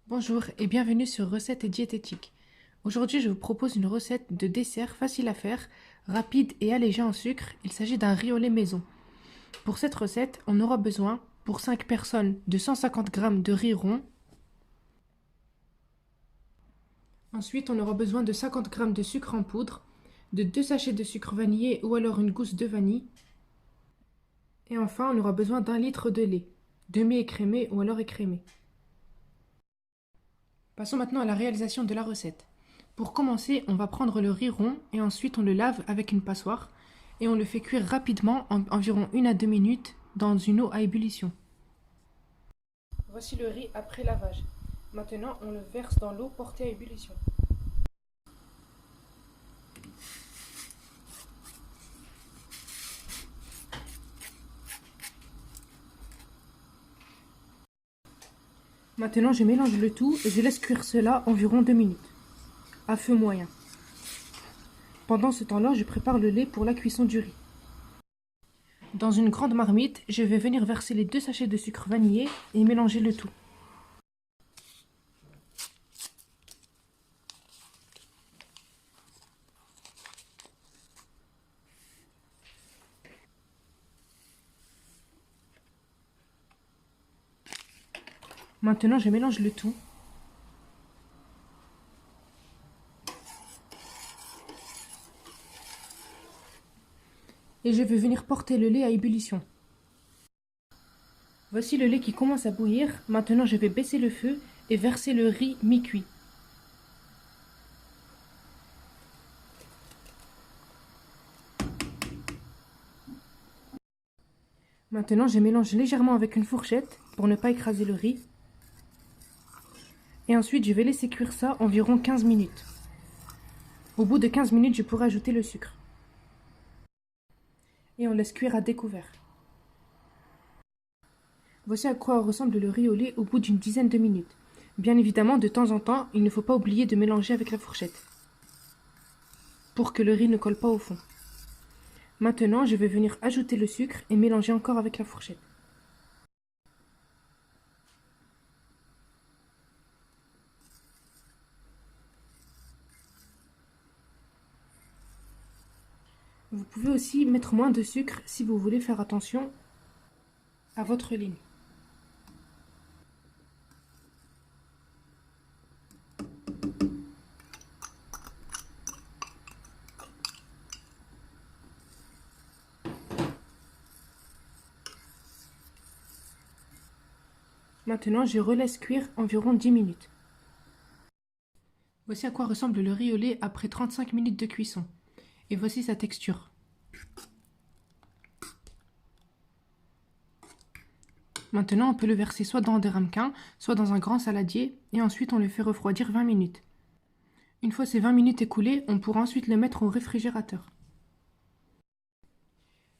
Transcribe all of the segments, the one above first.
Bonjour et bienvenue sur Recettes et Diététique. Aujourd'hui, je vous propose une recette de dessert facile à faire, rapide et allégée en sucre. Il s'agit d'un riz au lait maison. Pour cette recette, on aura besoin, pour 5 personnes, de 150 g de riz rond. Ensuite, on aura besoin de 50 g de sucre en poudre, de 2 sachets de sucre vanillé ou alors une gousse de vanille. Et enfin, on aura besoin d'1 litre de lait, demi-écrémé ou alors écrémé. Passons maintenant à la réalisation de la recette. Pour commencer, on va prendre le riz rond et ensuite on le lave avec une passoire et on le fait cuire rapidement en environ 1 à 2 minutes dans une eau à ébullition. Voici le riz après lavage. Maintenant, on le verse dans l'eau portée à ébullition. Maintenant, je mélange le tout et je laisse cuire cela environ 2 minutes, à feu moyen. Pendant ce temps-là, je prépare le lait pour la cuisson du riz. Dans une grande marmite, je vais venir verser les 2 sachets de sucre vanillé et mélanger le tout. Maintenant, je mélange le tout. Et je vais venir porter le lait à ébullition. Voici le lait qui commence à bouillir. Maintenant, je vais baisser le feu et verser le riz mi-cuit. Maintenant, je mélange légèrement avec une fourchette pour ne pas écraser le riz. Et ensuite, je vais laisser cuire ça environ 15 minutes. Au bout de 15 minutes, je pourrai ajouter le sucre. Et on laisse cuire à découvert. Voici à quoi ressemble le riz au lait au bout d'une dizaine de minutes. Bien évidemment, de temps en temps, il ne faut pas oublier de mélanger avec la fourchette pour que le riz ne colle pas au fond. Maintenant, je vais venir ajouter le sucre et mélanger encore avec la fourchette. Vous pouvez aussi mettre moins de sucre si vous voulez faire attention à votre ligne. Maintenant, je relaisse cuire environ 10 minutes. Voici à quoi ressemble le riz au lait après 35 minutes de cuisson. Et voici sa texture. Maintenant, on peut le verser soit dans des ramequins, soit dans un grand saladier, et ensuite on le fait refroidir 20 minutes. Une fois ces 20 minutes écoulées, on pourra ensuite le mettre au réfrigérateur.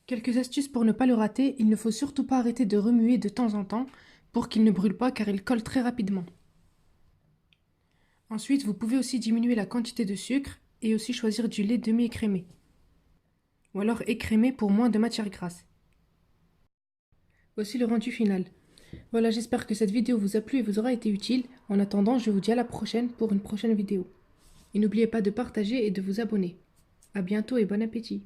Quelques astuces pour ne pas le rater, il ne faut surtout pas arrêter de remuer de temps en temps pour qu'il ne brûle pas car il colle très rapidement. Ensuite, vous pouvez aussi diminuer la quantité de sucre et aussi choisir du lait demi-écrémé. Ou alors écrémé pour moins de matière grasse. Voici le rendu final. Voilà, j'espère que cette vidéo vous a plu et vous aura été utile. En attendant, je vous dis à la prochaine pour une prochaine vidéo. Et n'oubliez pas de partager et de vous abonner. À bientôt et bon appétit.